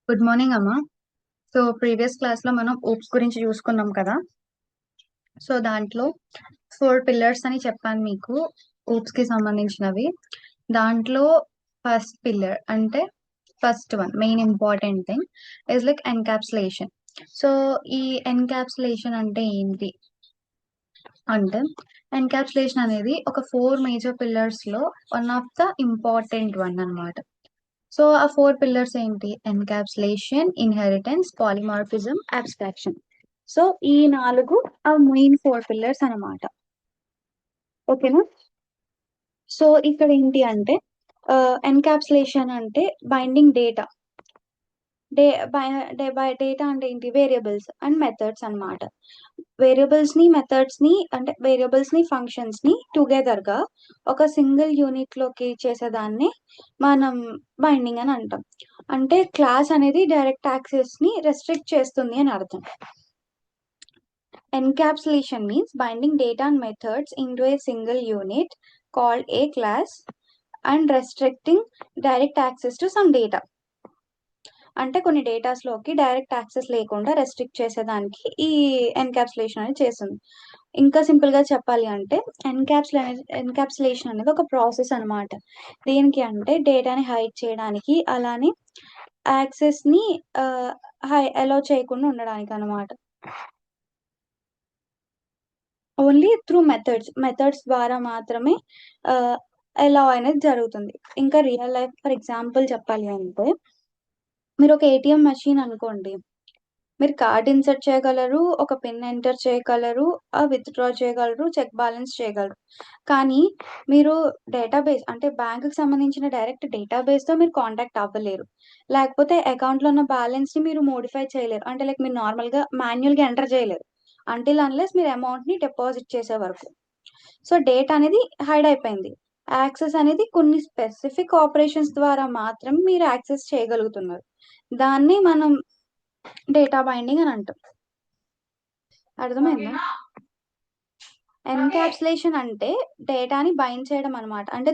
Good morning అమ్మా. So previous class లో మనం ఓప్స్ గురించి చూసుకున్నాం కదా. సో దాంట్లో 4 పిల్లర్స్ అని చెప్పాను మీకు, ఓప్స్ కి సంబంధించినవి. దాంట్లో ఫస్ట్ పిల్లర్ అంటే first one main important thing is like encapsulation. So ఈ ఎన్కాప్సులేషన్ అంటే ఏంటి అంటే, ఎన్కాప్సులేషన్ అనేది ఒక 4 మేజర్ పిల్లర్స్ లో one of the important one అన్నమాట. సో ఆ 4 పిల్లర్స్ ఏంటి? Encapsulation, inheritance, polymorphism, abstraction. So ఈ 4 ఆ మెయిన్ 4 పిల్లర్స్ అన్నమాట. ఓకేనా? సో ఇక్కడ ఏంటి అంటే, ఎన్కాప్సులేషన్ అంటే బైండింగ్ డేటా. డేటా అంటే ఏంటి? వేరియబుల్స్ అండ్ మెథడ్స్ అన్నమాట. వేరియబుల్స్ ని ఫంక్షన్స్ ని టుగెదర్ గా ఒక సింగిల్ యూనిట్ లోకి చేసేదాన్ని మనం బైండింగ్ అని అంటాం. అంటే క్లాస్ అనేది డైరెక్ట్ యాక్సెస్ ని రెస్ట్రిక్ట్ చేస్తుంది అని అర్థం. Encapsulation means binding data and methods into a single unit called a class and restricting direct access to some data. అంటే కొన్ని డేటాస్ లోకి డైరెక్ట్ యాక్సెస్ లేకుండా రెస్ట్రిక్ట్ చేసేదానికి ఈ ఎన్కాప్సులేషన్ అనేది చేస్తుంది. ఇంకా సింపుల్ గా చెప్పాలి అంటే, ఎన్కాప్సులేషన్ అనేది ఒక ప్రాసెస్ అన్నమాట. దేనికి అంటే డేటాని హైడ్ చేయడానికి, అలానే యాక్సెస్ ని అలౌ చేయకుండా ఉండడానికి అన్నమాట. ఓన్లీ త్రూ మెథడ్స్ ద్వారా మాత్రమే అలౌ అనేది జరుగుతుంది. ఇంకా రియల్ లైఫ్ ఫర్ ఎగ్జాంపుల్ చెప్పాలి అంటే, మీరు ఒక ఏటీఎం మెషిన్ అనుకోండి. మీరు కార్డ్ ఇన్సర్ట్ చేయగలరు, ఒక పిన్ ఎంటర్ చేయగలరు, విత్‌డ్రా చేయగలరు, చెక్ బ్యాలెన్స్ చేయగలరు. కానీ మీరు డేటాబేస్ అంటే బ్యాంక్‌కి సంబంధించిన డైరెక్ట్ డేటాబేస్‌తో మీరు కాంటాక్ట్ అవ్వలేరు. లేకపోతే అకౌంట్‌లో ఉన్న బ్యాలెన్స్‌ని మీరు మోడిఫై చేయలేరు. అంటే లైక్ మీరు నార్మల్‌గా మాన్యుయల్‌గా ఎంటర్ చేయలేరు. అంటిల్ అన్లెస్ మీరు అమౌంట్‌ని డిపాజిట్ చేసే వరకు. సో డేటా అనేది హైడ్ అయిపోయింది. యాక్సెస్ అనేది కొన్ని స్పెసిఫిక్ ఆపరేషన్స్ ద్వారా మాత్రం మీరు యాక్సెస్ చేయగలుగుతున్నారు. దాన్ని మనం డేటా బైండింగ్ అని అంటాం. అర్థమైందా? ఎన్కాప్సులేషన్ అంటే డేటాని బైండ్ చేయడం అనమాట. అంటే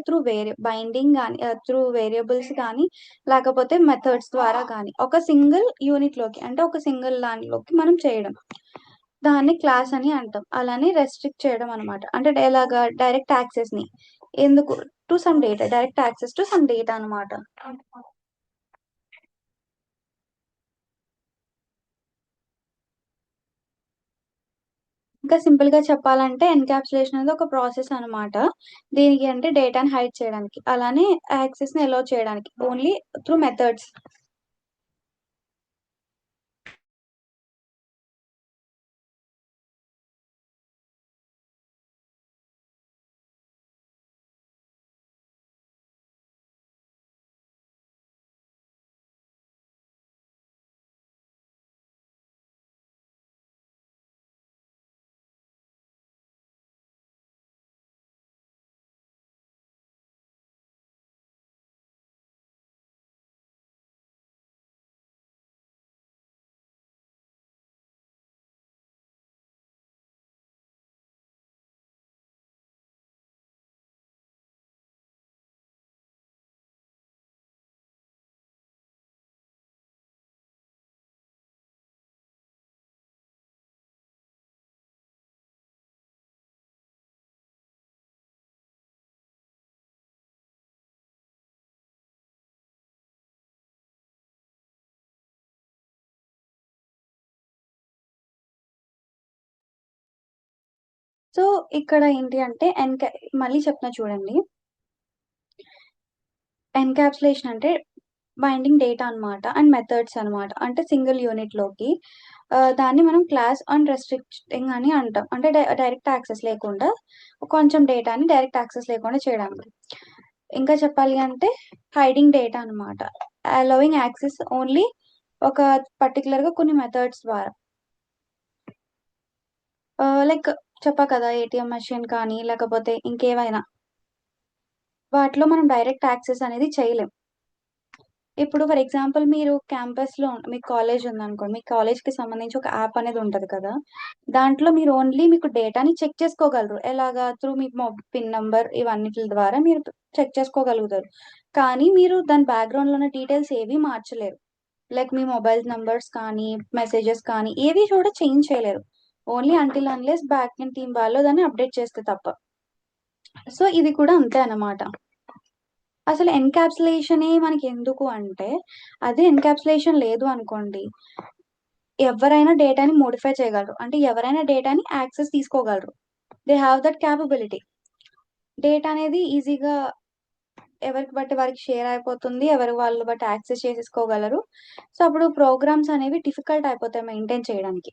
బైండింగ్ గాని, త్రూ వేరియబుల్స్ గాని, లేకపోతే మెథడ్స్ ద్వారా గాని ఒక సింగిల్ యూనిట్ లోకి, అంటే ఒక సింగిల్ దానిలోకి మనం చేయడం. దాన్ని క్లాస్ అని అంటాం. అలానే రెస్ట్రిక్ట్ చేయడం అనమాట. అంటే ఎలాగా? డైరెక్ట్ యాక్సెస్ ని ఎందుకు? To some data, direct access to some data అనమాట. ఇంకా సింపుల్ గా చెప్పాలంటే, ఎన్కాప్సులేషన్ అనేది ఒక ప్రాసెస్ అనమాట. దీనికి అంటే డేటాని హైడ్ చేయడానికి, అలానే యాక్సెస్ ని అలౌ చేయడానికి ఓన్లీ త్రూ మెథడ్స్. సో ఇక్కడ ఏంటి అంటే, మళ్ళీ చెప్తున్నా చూడండి. ఎన్కాప్సులేషన్ అంటే బైండింగ్ డేటా అనమాట అండ్ మెథడ్స్ అనమాట. అంటే సింగిల్ యూనిట్ లోకి దాన్ని మనం క్లాస్ అండ్ రెస్ట్రిక్టింగ్ అని అంటాం. అంటే డైరెక్ట్ యాక్సెస్ లేకుండా, కొంచెం డేటాని డైరెక్ట్ యాక్సెస్ లేకుండా చేయడానికి. ఇంకా చెప్పాలి అంటే, హైడింగ్ డేటా అనమాట. అలౌవింగ్ యాక్సెస్ ఓన్లీ ఒక పర్టికులర్ గా కొన్ని మెథడ్స్ ద్వారా. లైక్ చెప్పా కదా, ఏటీఎం మెషిన్ కానీ లేకపోతే ఇంకేవైనా వాటిలో మనం డైరెక్ట్ యాక్సెస్ అనేది చేయలేం. ఇప్పుడు ఫర్ ఎగ్జాంపుల్ మీరు క్యాంపస్ లో మీకు కాలేజ్ ఉందనుకోండి, మీ కాలేజ్ కి సంబంధించి ఒక యాప్ అనేది ఉంటది కదా. దాంట్లో మీరు ఓన్లీ మీకు డేటాని చెక్ చేసుకోగలరు. ఎలాగా? త్రూ మీ పిన్ నంబర్ ఇవన్నిటి ద్వారా మీరు చెక్ చేసుకోగలుగుతారు. కానీ మీరు దాని బ్యాక్గ్రౌండ్ లో ఉన్న డీటెయిల్స్ ఏవి మార్చలేరు. లైక్ మీ మొబైల్ నంబర్స్ కానీ మెసేజెస్ కానీ ఏవి కూడా చేంజ్ చేయలేరు. Only until unless back end team వాళ్ళు దాన్ని అప్డేట్ చేస్తే తప్ప. సో ఇది కూడా అంతే అన్నమాట. అసలు ఎన్‌క్యాప్సులేషనే మనకి ఎందుకు అంటే, అదే ఎన్‌క్యాప్సులేషన్ లేదు అనుకోండి, ఎవరైనా డేటాని మోడిఫై చేయగలరు. అంటే ఎవరైనా డేటాని యాక్సెస్ తీసుకోగలరు. They have that capability. Data అనేది ఈజీగా ఎవరికి బట్టి వారికి షేర్ అయిపోతుంది. ఎవరికి వాళ్ళు బట్టి యాక్సెస్ చేసేసుకోగలరు. సో, అప్పుడు ప్రోగ్రామ్స్ అనేవి డిఫికల్ట్ అయిపోతాయి మెయింటైన్ చేయడానికి.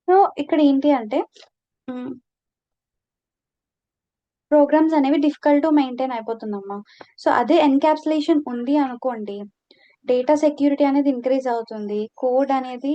సో, ఇక్కడ ఏంటి అంటే హ్మ్. ప్రోగ్రామ్స్ అనేవి డిఫికల్ట్ టు మెయింటైన్ అయిపోతుందమ్మా. సో, అదే ఎన్‌క్యాప్సులేషన్ ఉంది అనుకోండి, డేటా సెక్యూరిటీ అనేది ఇంక్రీజ్ అవుతుంది. కోడ్ అనేది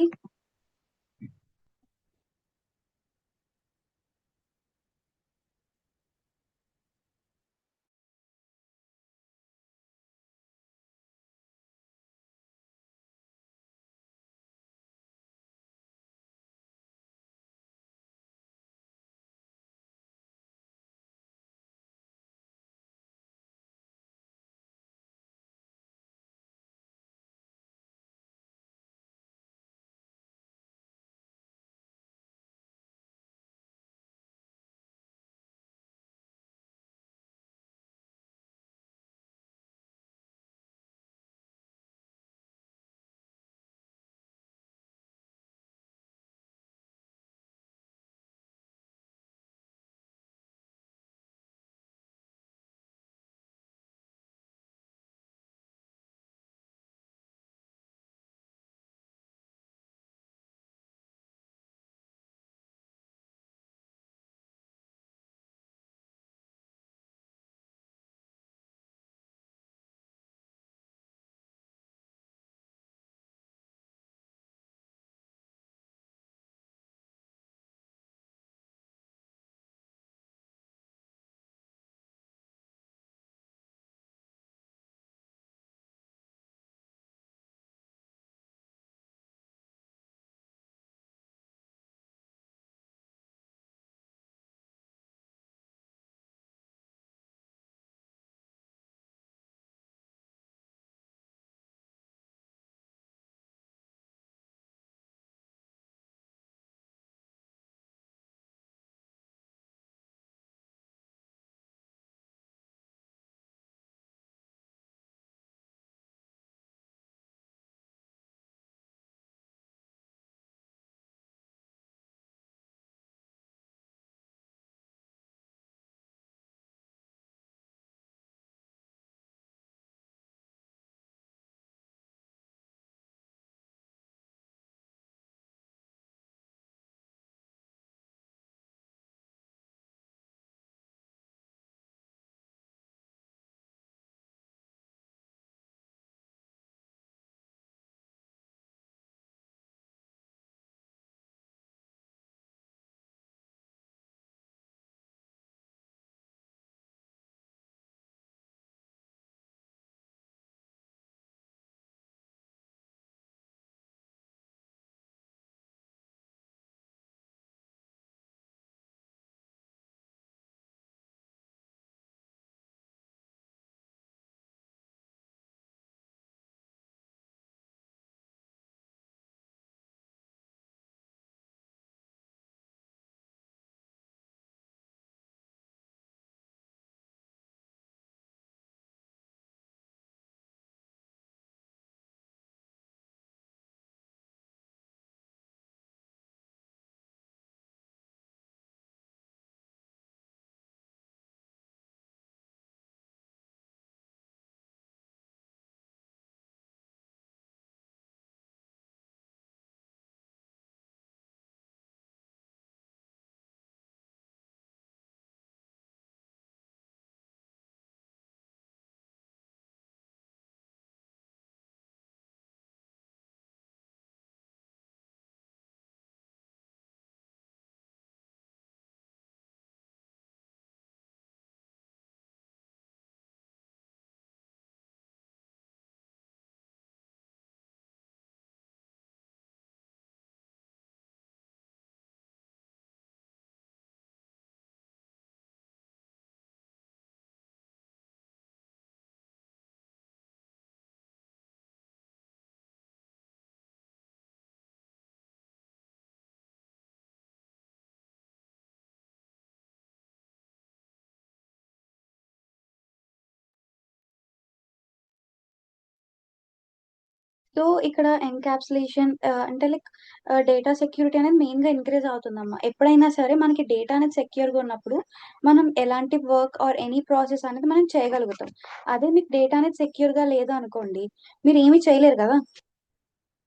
సో ఇక్కడ ఎన్‌క్యాప్సులేషన్ అంటే లైక్ డేటా సెక్యూరిటీ అనేది మెయిన్‌గా ఇంక్రీజ్ అవుతుందమ్మా. ఎప్పుడైనా సరే మనకి డేటా అనేది సెక్యూర్‌గా ఉన్నప్పుడు, మనం ఎలాంటి వర్క్ ఆర్ ఎనీ ప్రాసెస్ అనేది మనం చేయగలుగుతాం. అదే మీకు డేటా అనేది సెక్యూర్‌గా లేదు అనుకోండి, మీరేమి చేయలేరు గదా!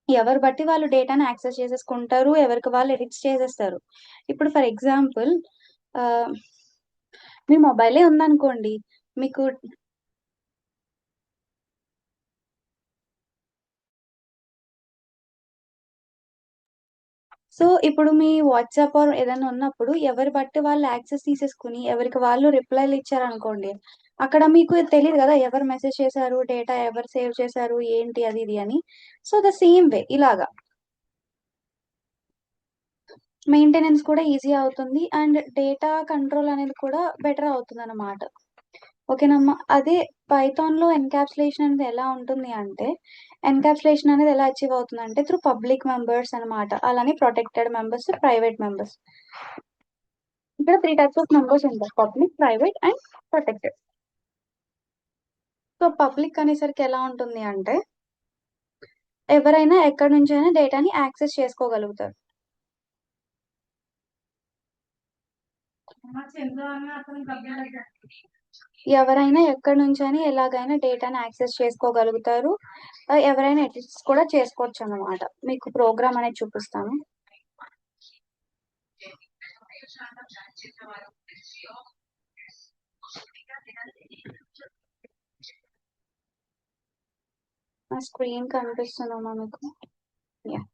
ఎవరు బట్టి వాళ్ళు డేటాని యాక్సెస్ చేసేసుకుంటారు. ఎవరికి వాళ్ళు ఎడిట్స్ చేసేస్తారు. ఇప్పుడు ఫర్ ఎగ్జాంపుల్ ఆహ్, మీ మొబైలే ఉందనుకోండి. మీకు సో, ఇప్పుడు మీ వాట్సాప్ ఆర్ ఏదైనా ఉన్నప్పుడు ఎవరు బట్టి వాళ్ళు యాక్సెస్ తీసేసుకొని, ఎవరికి వాళ్ళు రిప్లైలు ఇచ్చారనుకోండి. అక్కడ మీకు తెలీదు గదా! ఎవరు మెసేజ్ చేశారు, డేటా ఎవరు సేవ్ చేశారు, ఏంటి అది ఇది అని. సో, ద సేమ్ వే ఇలాగా. మెయింటెనెన్స్ కూడా ఈజీ అవుతుంది. అండ్ డేటా కంట్రోల్ అనేది కూడా బెటర్ అవుతుందనమాట. ఓకేనమ్మా. అదే పైథాన్‌లో ఎన్‌క్యాప్సులేషన్ అనేది ఎలా ఉంటుంది అంటే, ఎన్‌క్యాప్సులేషన్ అనేది ఎలా అచీవ్ అవుతుందంటే త్రూ పబ్లిక్ మెంబర్స్ అనమాట. అలానే ప్రొటెక్టెడ్ మెంబర్స్, ప్రైవేట్ మెంబర్స్. ఇక్కడ 3 టైప్స్ ఆఫ్ మెంబర్స్ ఉంటారు. Public, private and protected. So, public అనేసరికి ఎలా ఉంటుంది అంటే, ఎవరైనా ఎక్కడి నుంచైనా డేటాని యాక్సెస్ చేసుకోగలుగుతారు. ఎవరైనా ఎక్కడి నుంచైనా ఎలాగైనా డేటాని యాక్సెస్ చేసుకోగలుగుతారు. ఎవరైనా ఎడిట్స్ కూడా చేసుకోవచ్చనమాట. మీకు ప్రోగ్రామ్ అనేది చూపిస్తాను. నా స్క్రీన్ కనిపిస్తుందమ్మా మీకు? యాహ్!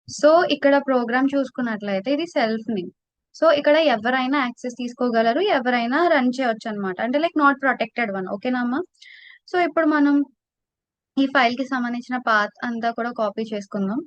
సో ఇక్కడ ప్రోగ్రామ్ చూసుకున్నట్లయితే ఇది సెల్ఫ్ నేమ్. సో ఇక్కడ ఎవరైనా యాక్సెస్ తీసుకోగలరు, ఎవరైనా రన్ చేయొచ్చు అనమాట. అంటే లైక్ నాట్ ప్రొటెక్టెడ్ వన్. ఓకేనా అమ్మా? సో ఇప్పుడు మనం ఈ ఫైల్ కి సంబంధించిన పాత్ అంతా కూడా కాపీ చేసుకుందాం.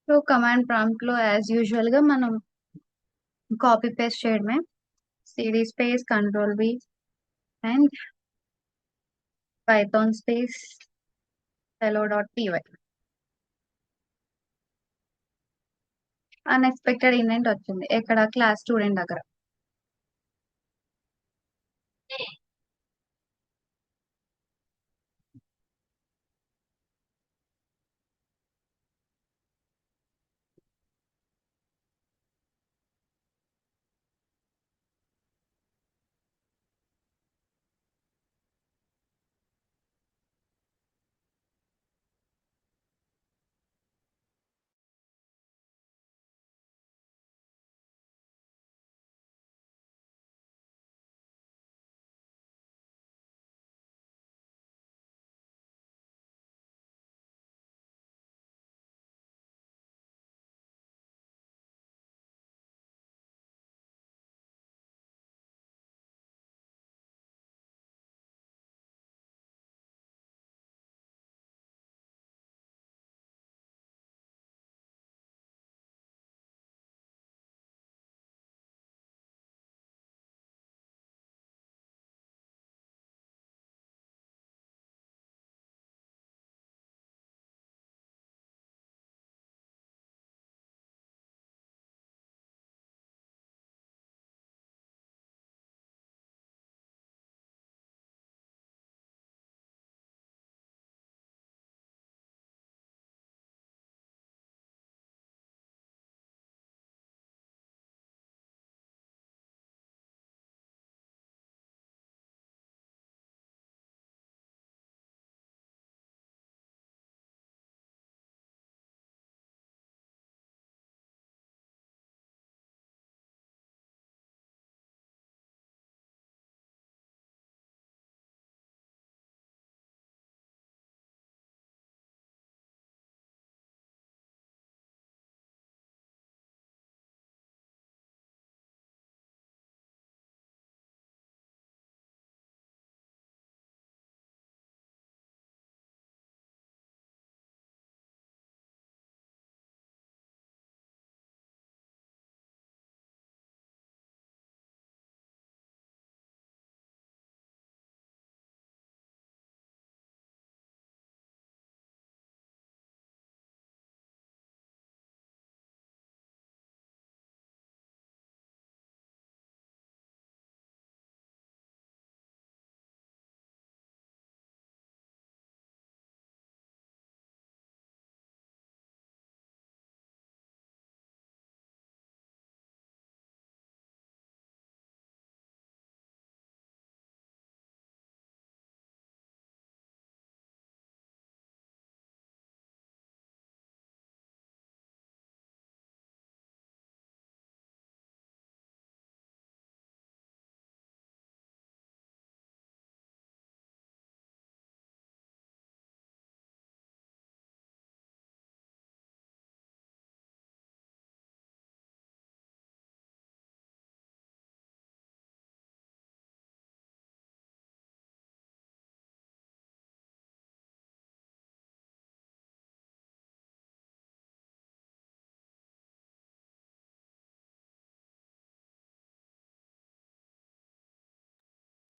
సో కమాండ్ ప్రాంప్ట్ లో యాజ్ యూజువల్ గా మనం కాపీ పేస్ట్ చేయడమే. CD space control V and Python space hello.py. Unexpected event వచ్చింది ఇక్కడ క్లాస్ స్టూడెంట్ దగ్గర.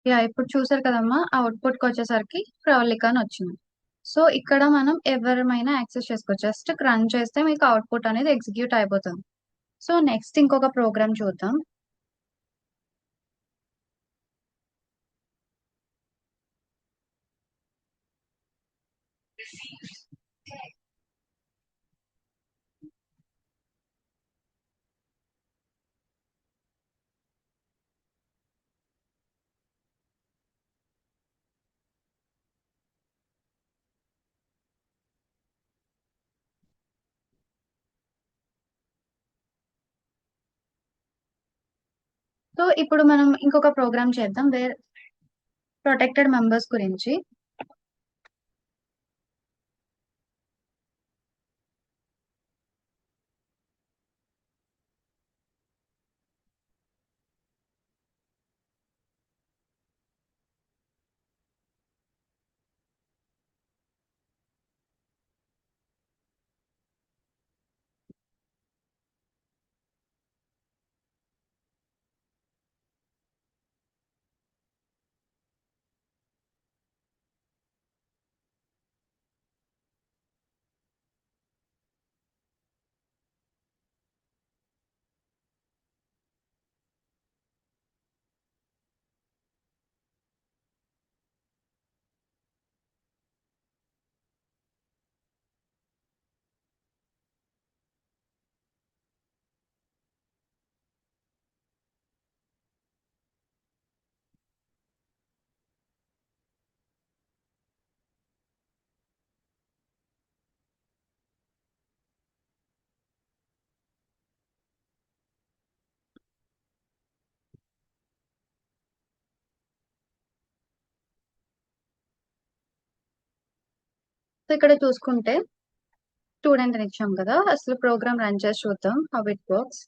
యా ఇప్పుడు చూసారు కదమ్మా, అవుట్పుట్ కి వచ్చేసరికి ప్రవళిక అని వచ్చింది. సో ఇక్కడ మనం ఎవరిమైనా యాక్సెస్ చేసుకోవచ్చు. జస్ట్ రన్ చేస్తే మీకు అవుట్పుట్ అనేది ఎగ్జిక్యూట్ అయిపోతుంది. సో నెక్స్ట్ ఇంకొక ప్రోగ్రామ్ చూద్దాం. సో ఇప్పుడు మనం ఇంకొక ప్రోగ్రామ్ చేద్దాం వేర్ ప్రొటెక్టెడ్ మెంబర్స్ గురించి. సో ఇక్కడ చూసుకుంటే స్టూడెంట్ అని ఇచ్చాం కదా, అసలు ప్రోగ్రామ్ రన్ చేసి చూద్దాం హౌ ఇట్ వర్క్స్.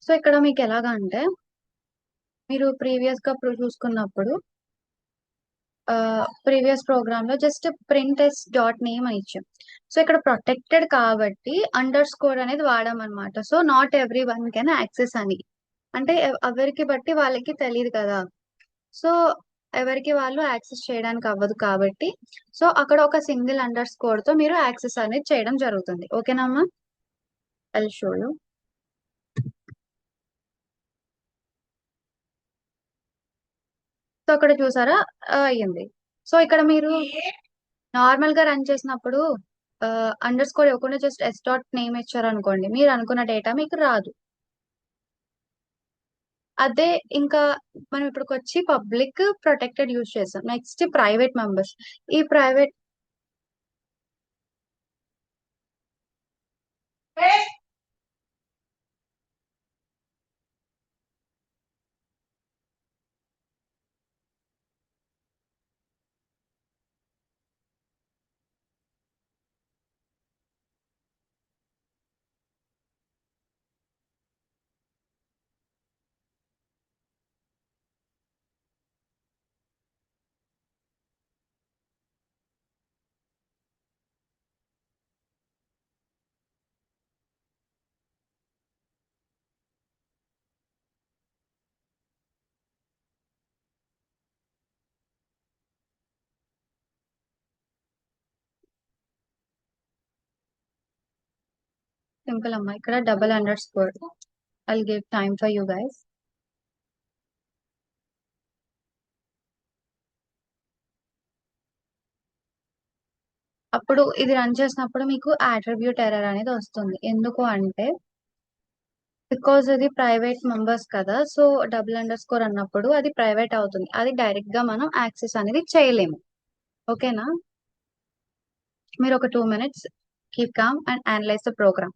సో ఇక్కడ మీకు ఎలాగా అంటే, మీరు ప్రీవియస్ గా చూసుకున్నప్పుడు ప్రీవియస్ ప్రోగ్రామ్ లో just print S dot name అని ఇచ్చాం. సో ఇక్కడ ప్రొటెక్టెడ్ కాబట్టి అండర్ స్కోర్ అనేది వాడామన్నమాట. So not everyone can access అని, అంటే ఎవరికి బట్టి వాళ్ళకి తెలియదు కదా. సో ఎవరికి వాళ్ళు యాక్సెస్ చేయడానికి అవ్వదు కాబట్టి, సో అక్కడ ఒక సింగిల్ అండర్ స్కోర్ తో మీరు యాక్సెస్ అనేది చేయడం జరుగుతుంది. ఓకేనమ్మా? I'll show you. సో అక్కడ చూసారా, అయ్యింది. సో ఇక్కడ మీరు నార్మల్ గా రన్ చేసినప్పుడు అండర్ స్కోర్ ఇవ్వకుండా జస్ట్ ఎస్ డాట్ నేమ్ ఇచ్చారు అనుకోండి, మీరు అనుకున్న డేటా మీకు రాదు. అదే ఇంకా మనం ఇప్పటికి వచ్చి పబ్లిక్ ప్రొటెక్టెడ్ యూజ్ చేస్తాం. Next private members. ఈ ప్రైవేట్ సింపుల్ అమ్మా, ఇక్కడ double under score. I'll give time for you guys. అప్పుడు ఇది రన్ చేసినప్పుడు మీకు అట్రిబ్యూట్ ఎర్రర్ అనేది వస్తుంది. ఎందుకు అంటే బికాజ్ అది ప్రైవేట్ మెంబర్స్ కదా, సో డబుల్ అండర్ స్కోర్ అన్నప్పుడు అది ప్రైవేట్ అవుతుంది, అది డైరెక్ట్ గా మనం యాక్సెస్ అనేది చేయలేము. ఓకేనా? మీరు ఒక 2 minutes keep calm and analyse the program.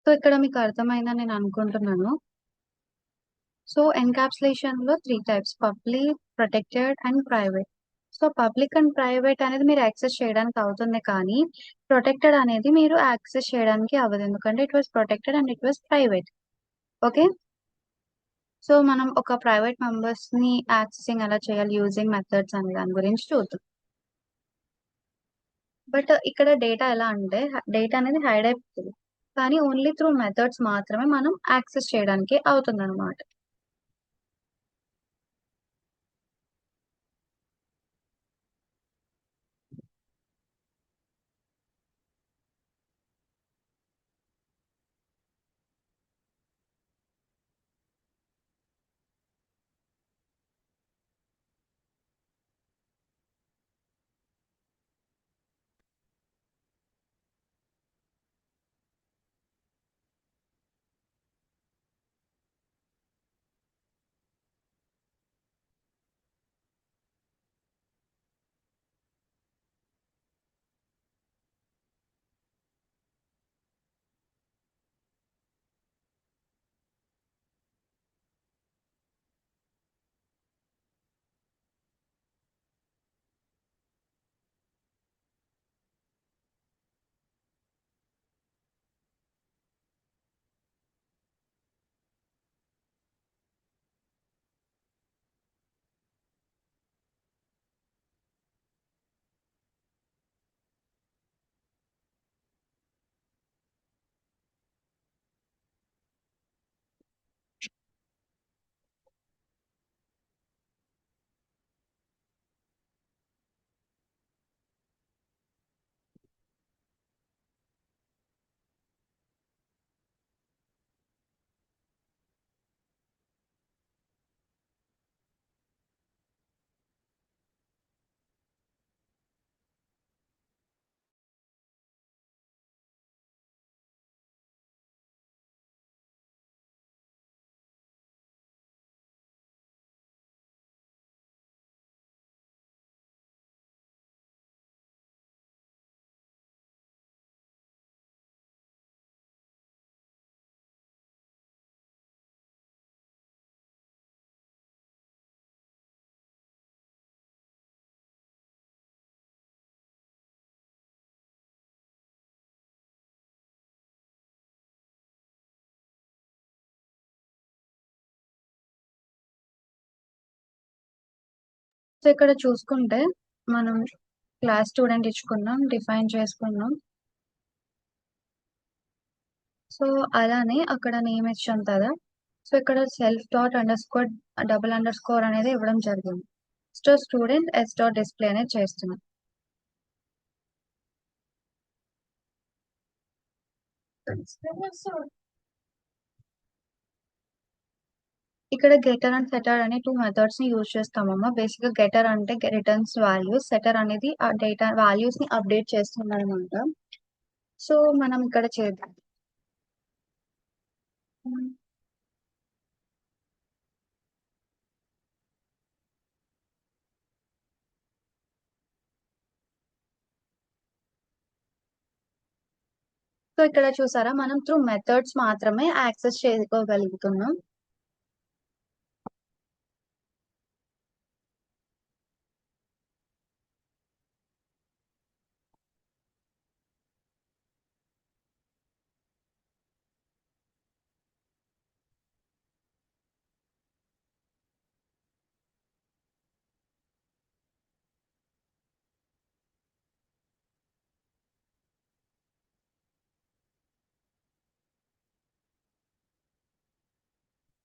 So ఇక్కడ మీకు అర్థమైందని నేను అనుకుంటున్నాను. సో ఎన్‌క్యాప్సులేషన్ లో 3 types public, protected and private. So public and private అనేది మీరు యాక్సెస్ చేయడానికి అవుతుంది కానీ, ప్రొటెక్టెడ్ అనేది మీరు యాక్సెస్ చేయడానికి అవ్వదు. ఎందుకంటే it was protected and it was private. Okay. So మనం ఒక ప్రైవేట్ మెంబర్స్‌ని యాక్సెసింగ్ ఎలా చేయాలి యూజింగ్ మెథడ్స్ అనే దాని గురించి చూద్దాం. బట్ ఇక్కడ డేటా ఎలా అంటే డేటా అనేది హైడ్ అయిపోతది. కానీ ఓన్లీ త్రూ మెథడ్స్ మాత్రమే మనం యాక్సెస్ చేయడానికి అవుతుందన్నమాట. సో ఇక్కడ చూసుకుంటే మనం క్లాస్ స్టూడెంట్ ఇచ్చుకున్నాం, డిఫైన్ చేసుకున్నాం. సో అలానే అక్కడ నేమ్ ఇచ్చాం కదా. సో ఇక్కడ self dot underscore double underscore అనేది ఇవ్వడం జరిగింది. So student S dot display అనేది చేస్తున్నాం. ఇక్కడ గెటర్ అండ్ సెటర్ అనే 2 మెథడ్స్ ని యూజ్ చేస్తామమ్మా. బేసిక్‌గా గెటర్ అంటే రిటర్న్స్ వాల్యూస్. సెటర్ అనేది ఆ డేటా వాల్యూస్ ని అప్డేట్ చేస్తుందన్నమాట. సో మనం ఇక్కడ చేద్దాం. సో ఇక్కడ చూసారా మనం త్రూ మెథడ్స్ మాత్రమే యాక్సెస్ చేసుకోగలుగుతున్నాం.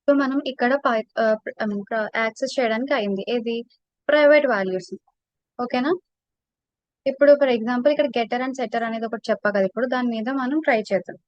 సో మనం ఇక్కడ యాక్సెస్ చేయడానికి అయింది ఏది ప్రైవేట్ వాల్యూస్. ఓకేనా. ఇప్పుడు ఫర్ ఎగ్జాంపుల్ ఇక్కడ గెటర్ అండ్ సెటర్ అనేది ఒకటి చెప్పా కదా. ఇప్పుడు దాని మీద మనం ట్రై చేద్దాం.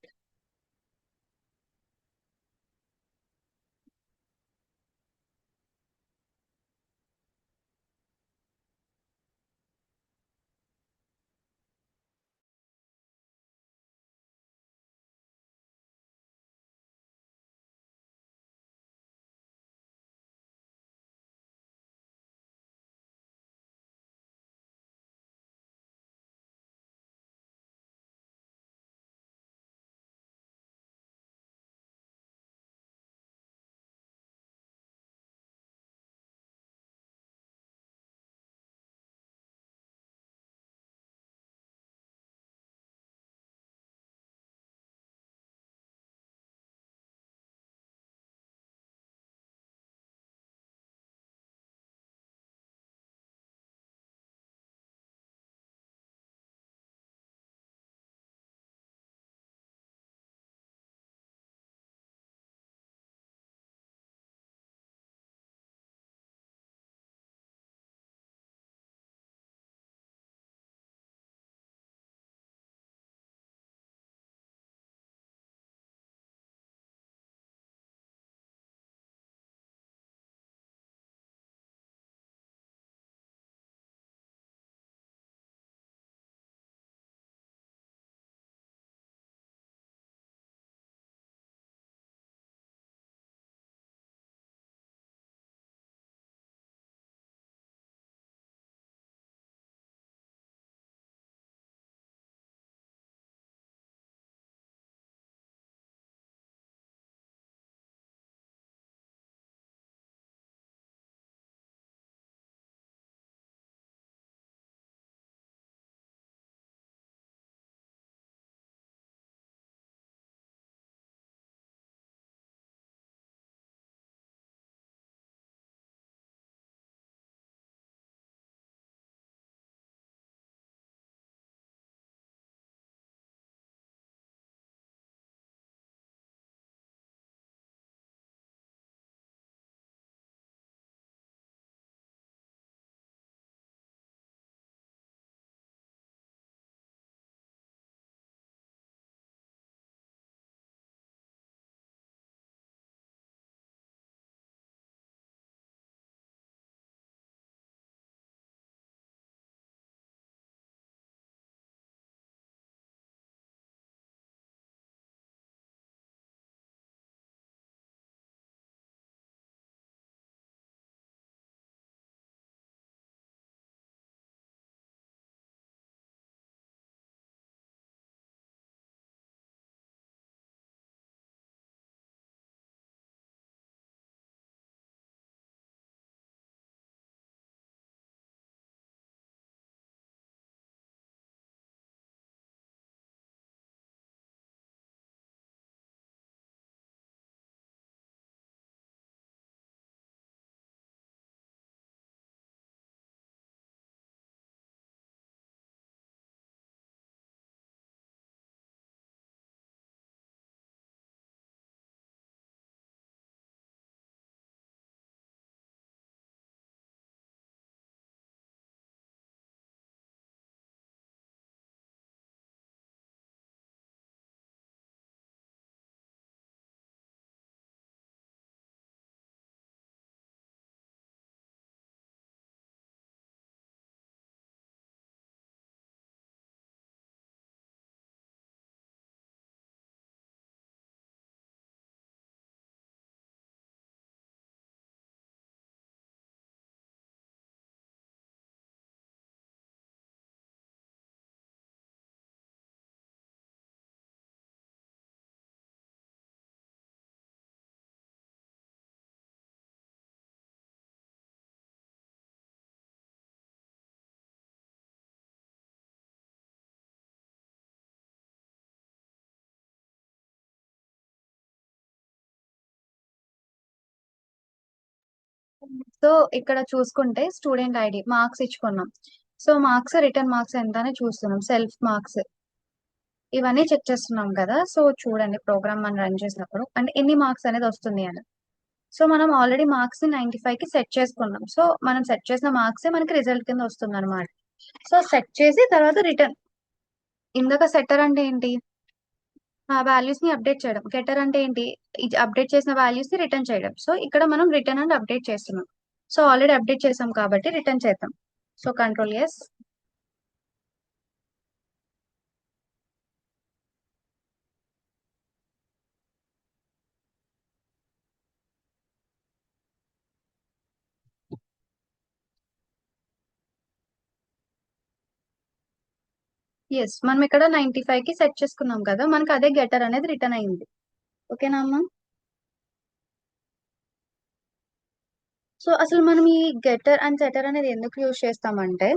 సో ఇక్కడ చూసుకుంటే స్టూడెంట్ ఐడి మార్క్స్ ఇచ్చుకున్నాం. సో మార్క్స్ రిటర్న్ మార్క్స్ ఎంత అని చూస్తున్నాం. సెల్ఫ్ మార్క్స్ ఇవన్నీ చెక్ చేస్తున్నాం కదా. సో చూడండి ప్రోగ్రామ్ మనం రన్ చేసినప్పుడు అంటే ఎన్ని మార్క్స్ అనేది వస్తుంది అని. సో మనం ఆల్రెడీ మార్క్స్ 95 కి సెట్ చేసుకున్నాం. సో మనం సెట్ చేసిన మార్క్స్ మనకి రిజల్ట్ కింద వస్తుంది అనమాట. సో సెట్ చేసి తర్వాత రిటర్న్. ఇందాక సెట్టర్ అంటే ఏంటి? ఆ వాల్యూస్ ని అప్డేట్ చేయడం. గెటర్ అంటే ఏంటి? అప్డేట్ చేసిన వాల్యూస్ ని రిటర్న్ చేయడం. సో ఇక్కడ మనం రిటర్న్ అండ్ అప్డేట్ చేస్తున్నాం. సో ఆల్రెడీ అప్డేట్ చేసాం కాబట్టి రిటర్న్ చేద్దాం. So control yes. ఎస్ మనం ఇక్కడ 95 కి సెట్ చేసుకున్నాం కదా, మనకి అదే గెటర్ అనేది రిటర్న్ అయింది. ఓకేనా అమ్మా? సో అసలు మనం ఈ గెటర్ అండ్ సెటర్ అనేది ఎందుకు యూజ్ చేస్తామంటే,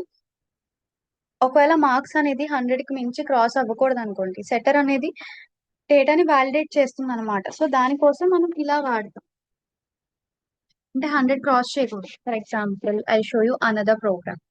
ఒకవేళ మార్క్స్ అనేది 100 కి మించి క్రాస్ అవ్వకూడదు అనుకోండి, సెటర్ అనేది డేటాని వ్యాలిడేట్ చేస్తుంది అనమాట. సో దానికోసం మనం ఇలా వాడతాం. అంటే 100 క్రాస్ చేయకూడదు. For example I show you another program.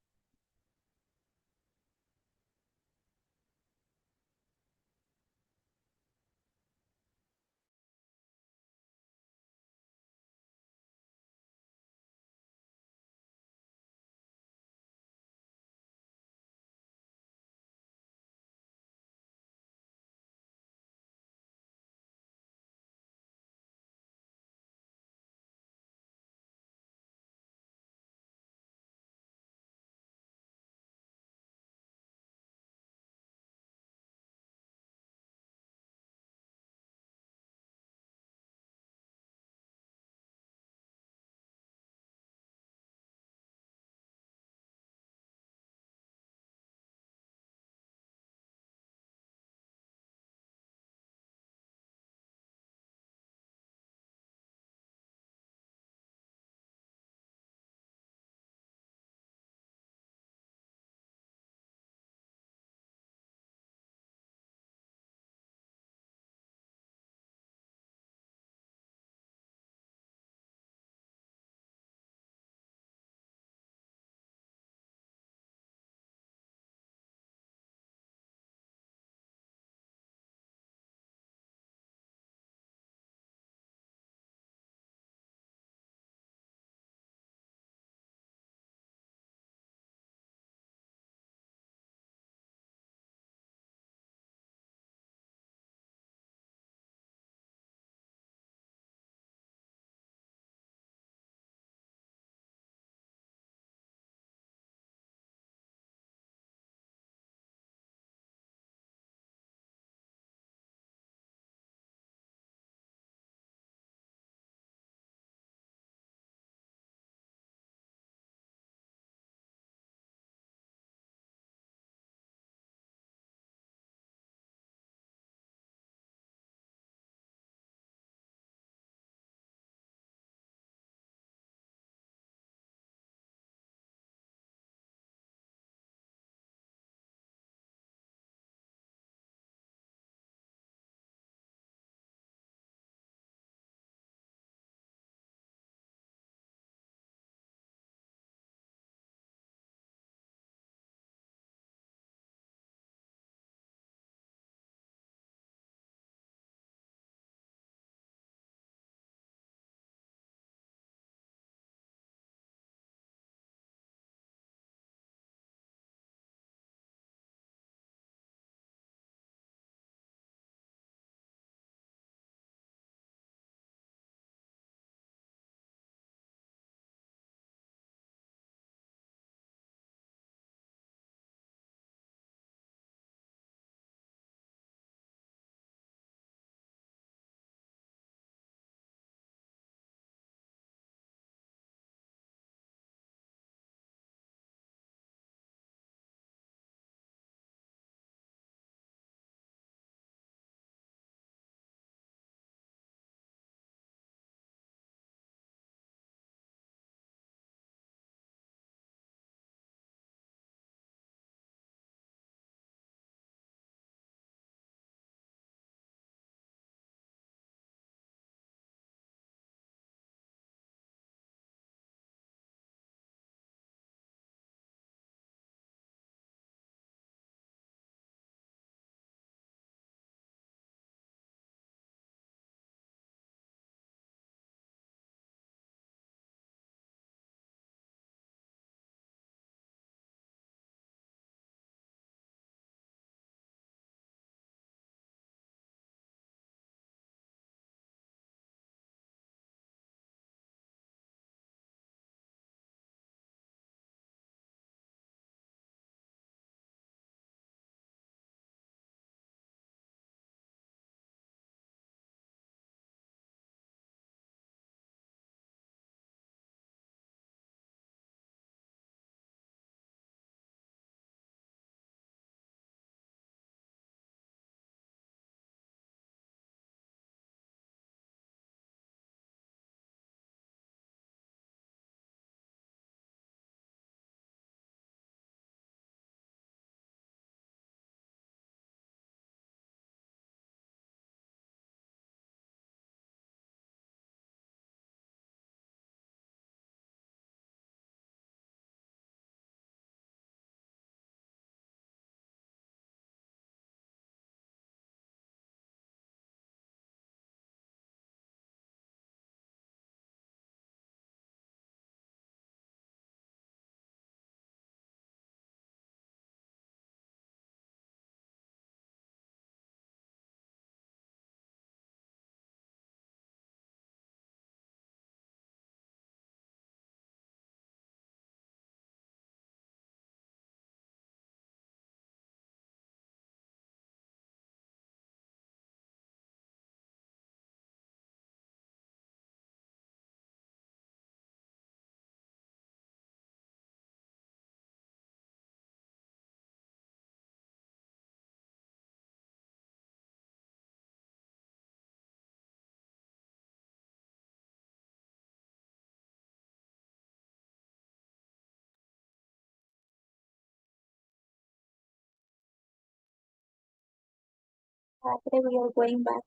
Saturday we are going back.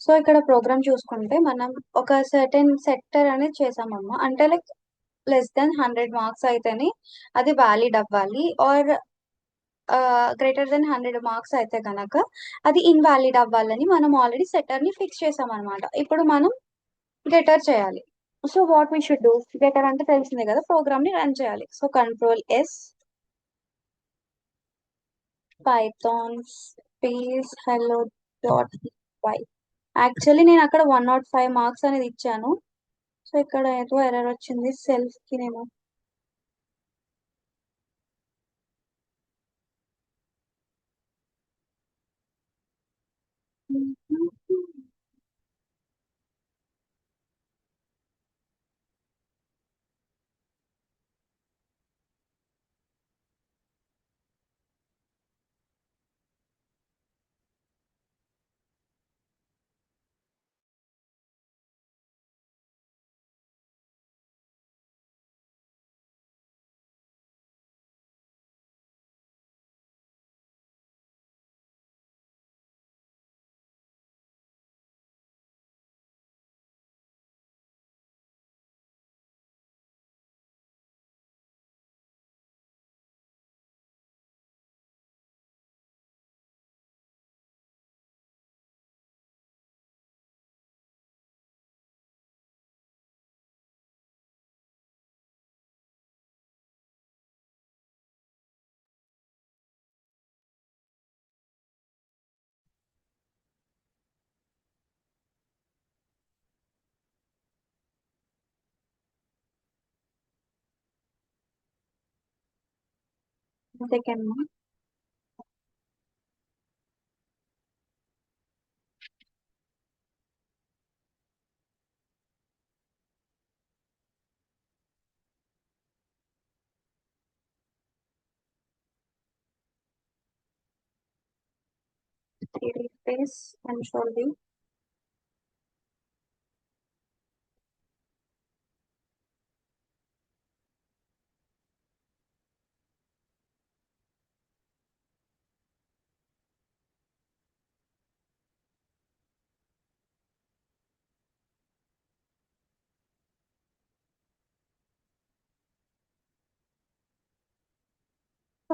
So ఇక్కడ ప్రోగ్రామ్ చూసుకుంటే మనం ఒక సర్టెన్ సెక్టర్ అనేది చేసామమ్మా. అంటే లైక్ లెస్ దెన్ 100 మార్క్స్ అయితేనే అది వ్యాలిడ్ అవ్వాలి, ఆర్ గ్రేటర్ దెన్ 100 మార్క్స్ అయితే కనుక అది ఇన్వాలిడ్ అవ్వాలని మనం ఆల్రెడీ సెటర్ ని ఫిక్స్ చేసాం అనమాట. ఇప్పుడు మనం గెటర్ చేయాలి. So what we should do, getter అంటే తెలిసిందే కదా, ప్రోగ్రామ్ ని రన్ చేయాలి. So Ctrl+S, Python space hello.py. Actually నేను అక్కడ 105 మార్క్స్ అనేది ఇచ్చాను. సో ఇక్కడ ఏదో ఎర్రర్ వచ్చింది సెల్ఫ్ కి నేను. Second space Control V.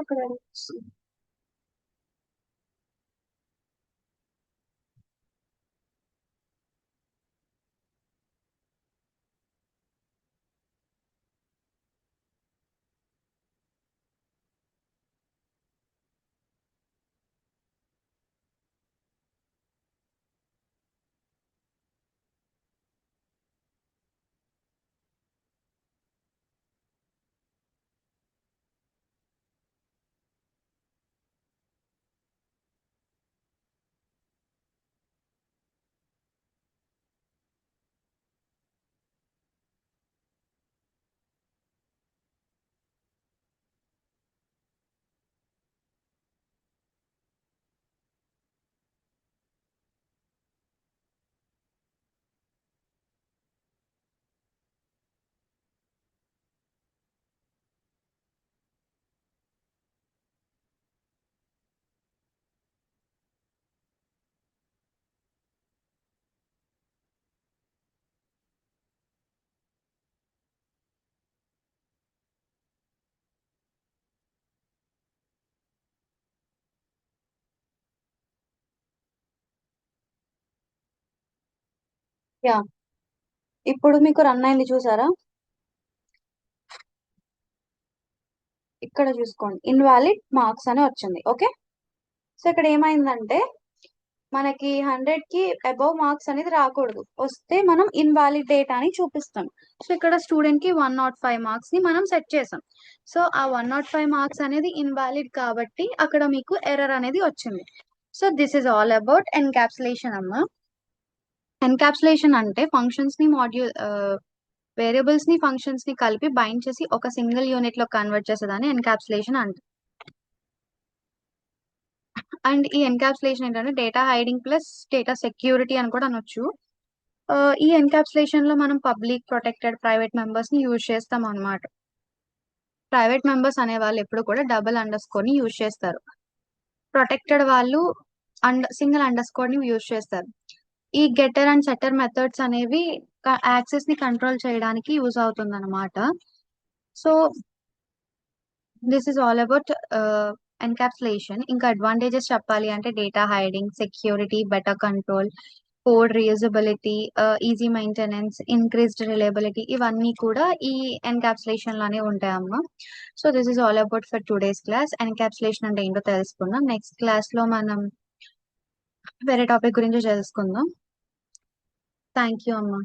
అక్కడ యా ఇప్పుడు మీకు రన్ అయింది చూసారా? ఇక్కడ చూసుకోండి, ఇన్వాలిడ్ మార్క్స్ అని వచ్చింది. ఓకే, సో ఇక్కడ ఏమైందంటే మనకి 100 కి అబౌవ్ మార్క్స్ అనేది రాకూడదు, వస్తే మనం ఇన్వాలిడ్ డేటా అని చూపిస్తాం. సో ఇక్కడ స్టూడెంట్ కి 105 మార్క్స్ ని మనం సెట్ చేసాం. సో ఆ 105 మార్క్స్ అనేది ఇన్వాలిడ్ కాబట్టి అక్కడ మీకు ఎర్రర్ అనేది వచ్చింది. So this is all about encapsulation అమ్మా. ఎన్కాప్సులేషన్ అంటే ఫంక్షన్స్ ని వేరియబుల్స్ ని ఫంక్షన్స్ ని కలిపి బైండ్ చేసి ఒక సింగిల్ యూనిట్ లో కన్వర్ట్ చేసేదాన్ని ఎన్కాప్సులేషన్ అంట. అండ్ ఈ ఎన్కాప్సులేషన్ ఏంటంటే data hiding plus data security అని కూడా అనొచ్చు. ఈ ఎన్కాప్సులేషన్ లో మనం పబ్లిక్, ప్రొటెక్టెడ్, ప్రైవేట్ మెంబర్స్ ని యూజ్ చేస్తాం అన్నమాట. ప్రైవేట్ మెంబర్స్ అనే వాళ్ళు ఎప్పుడు కూడా డబుల్ అండర్ స్కోర్ ని యూజ్ చేస్తారు. ప్రొటెక్టెడ్ వాళ్ళు సింగిల్ అండర్ స్కోర్ ని యూజ్ చేస్తారు. ఈ గెటర్ అండ్ సెటర్ మెథడ్స్ అనేవి యాక్సెస్ ని కంట్రోల్ చేయడానికి యూజ్ అవుతుంది అనమాట. So this is all about encapsulation. ఇంకా అడ్వాంటేజెస్ చెప్పాలి అంటే data hiding, security, better control, code reusability, easy maintenance, increased reliability, ఇవన్నీ కూడా ఈ ఎన్కాప్సులేషన్ లోనే ఉంటాయమ్మా. So this is all about for today's class. Encapsulation అంటే ఏంటో తెలుసుకుందాం. నెక్స్ట్ క్లాస్ లో మనం వేరే టాపిక్ గురించి తెలుసుకుందాం. థ్యాంక్ యూ అమ్మా.